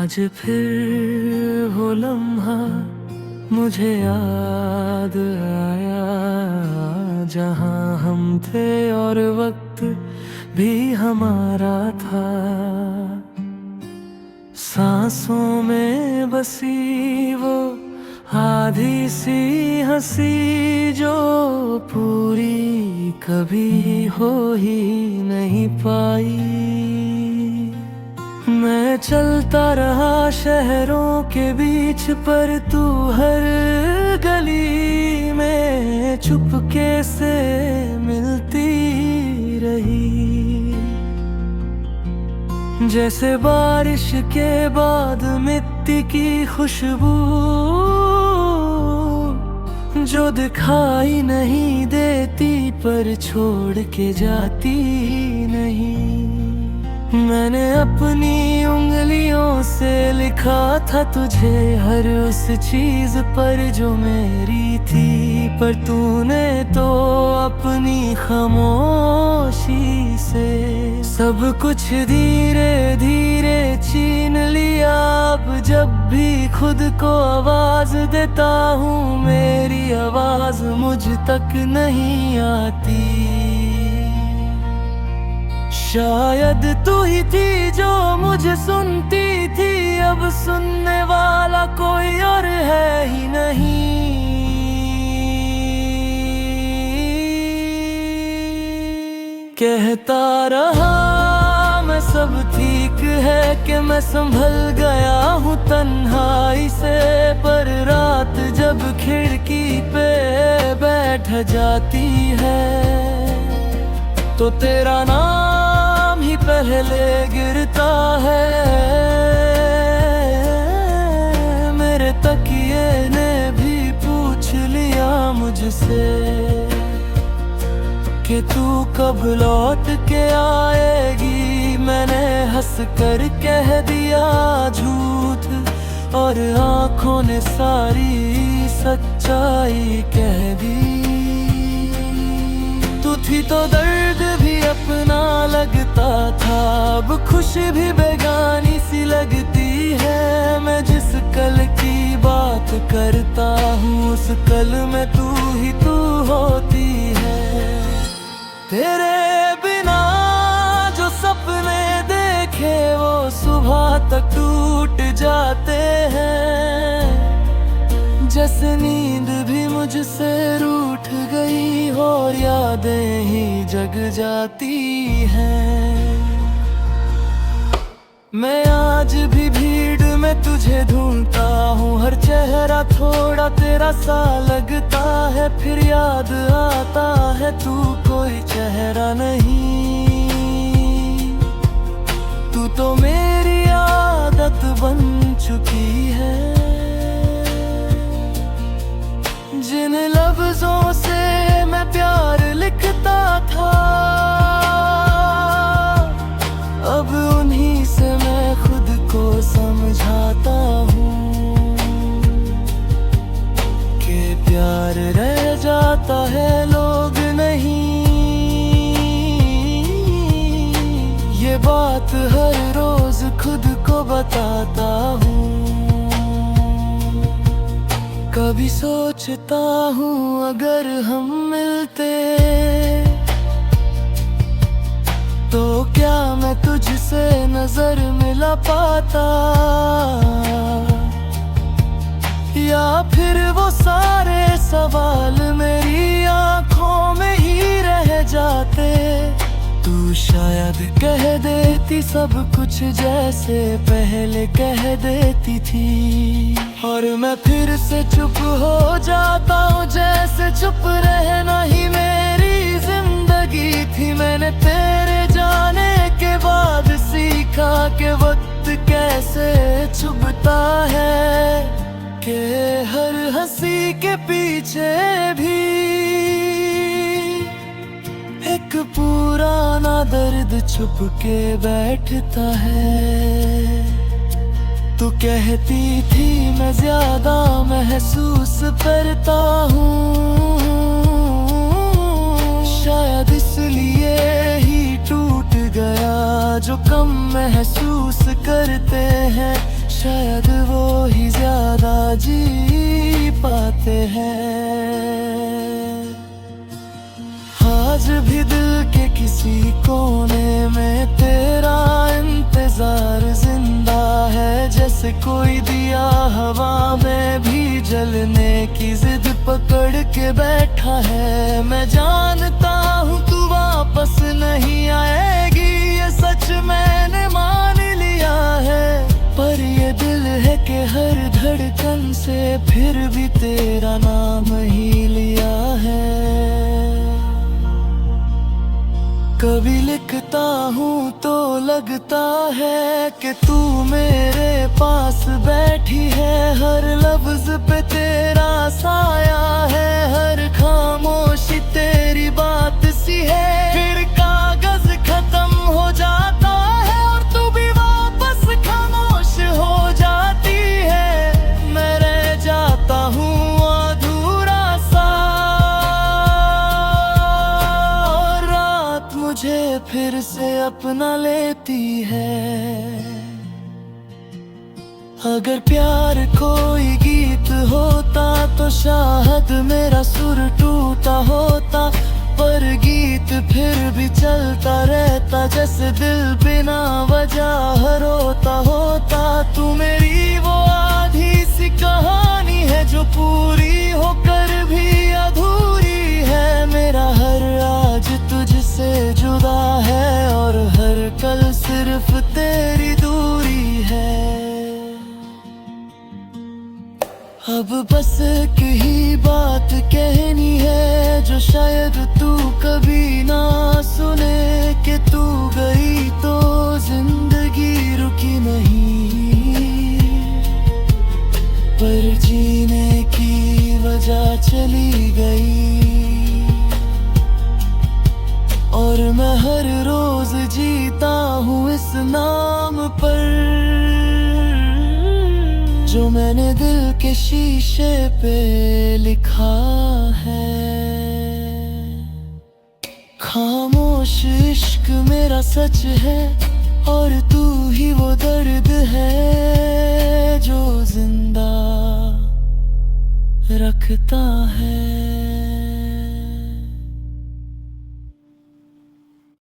आज फिर वो लम्हा मुझे याद आया, जहाँ हम थे और वक्त भी हमारा था। सांसों में बसी वो आधी सी हंसी जो पूरी कभी हो ही नहीं पाई। मैं चलता रहा शहरों के बीच, पर तू हर गली में चुपके से मिलती रही। जैसे बारिश के बाद मिट्टी की खुशबू जो दिखाई नहीं देती पर छोड़ के जाती नहीं। मैंने अपनी उंगलियों से लिखा था तुझे हर उस चीज पर जो मेरी थी, पर तूने तो अपनी खामोशी से सब कुछ धीरे धीरे छीन लिया। अब जब भी खुद को आवाज देता हूँ, मेरी आवाज मुझ तक नहीं आती। शायद तू ही थी जो मुझे सुनती थी, अब सुनने वाला कोई और है ही नहीं। कहता रहा मैं सब ठीक है कि मैं संभल गया हूँ तन्हाई से, पर रात जब खिड़की पे बैठ जाती है तो तेरा नाम ही पहले गिरता है। मेरे तकिए ने भी पूछ लिया मुझसे कि तू कब लौट के आएगी। मैंने हंस कर कह दिया झूठ, और आंखों ने सारी सच्चाई कह दी। तू थी तो दर्द भी अपना लगता था, अब खुशी भी बेगानी सी लगती है। मैं जिस कल की बात करता हूँ उस कल में तू ही तू होती है। तेरे बिना जो सपने देखे वो सुबह तक टूट जाते हैं। जैसे नींद भी मुझसे रूठ गई और यादें ही जग जाती हैं। मैं आज भी भीड़ में तुझे ढूंढता हूँ, हर चेहरा थोड़ा तेरा सा लगता है। फिर याद आता है तू कोई चेहरा नहीं। तू तो मेरी आदत बन चुकी है। जिन लफ्जों से मैं प्यार लिखता था, अब उन्हीं से मैं खुद को समझाता हूँ कि प्यार रह जाता है लोग नहीं। ये बात हर रोज खुद को बताता हूँ। कभी सोचता हूँ अगर हम मिलते तो क्या मैं तुझसे नजर मिला पाता, या फिर वो सारे सवाल मेरी आंखों में ही रह जाते। तू शायद कह देती सब कुछ जैसे पहले कह देती थी, और मैं फिर से चुप हो जाता हूँ जैसे चुप रहना ही मेरी जिंदगी थी। मैंने तेरे जाने के बाद सीखा कि वक्त कैसे चुभता है, कि हर हंसी के पीछे भी एक पुराना दर्द छुप के बैठता है। तू कहती थी मैं ज्यादा महसूस करता हूँ, शायद इसलिए ही टूट गया जो कम महसूस करते हैं। शायद वो ही ज्यादा जी पाते हैं। आज भी दिल के किसी कोने में तेरा इंतजार जिंदा है, जैसे कोई दिया हवा में भी जलने की जिद पकड़ के बैठा है। मैं जानता हूँ तू वापस नहीं आएगी, ये सच मैंने मान लिया है, पर ये दिल है कि हर धड़कन से फिर भी तेरा नाम ही लिया है। कभी लिखता हूँ तो लगता है कि तू मेरे पास बैठी है, हर लफ्ज पे तेरा साया है, हर खामोशी तेरी बात सी है। फिर कागज खत्म हो जाता है और तू भी वापस खामोश हो जाती है, मैं रह जाता हूँ अधूरा सा, और रात मुझे फिर से अपना लेती है। अगर प्यार कोई गीत होता तो शायद मेरा सुर टूटा होता, पर गीत फिर भी चलता रहता, जैसे दिल बिना वजह रोता होता। तू मेरी वो आधी सी कहानी है जो पूरी होकर भी अधूरी है, मेरा हर आज तुझसे जुदा है और हर कल सिर्फ तेरी दूरी है। अब बस एक ही बात कहनी है जो शायद तू कभी ना सुने, कि तू गई तो जिंदगी रुकी नहीं, पर जीने की वजह चली गई। और मैं हर रोज जीता हूँ इस नाम पर जो मैंने दिल के शीशे पे लिखा है। खामोश इश्क मेरा सच है और तू ही वो दर्द है जो जिंदा रखता है।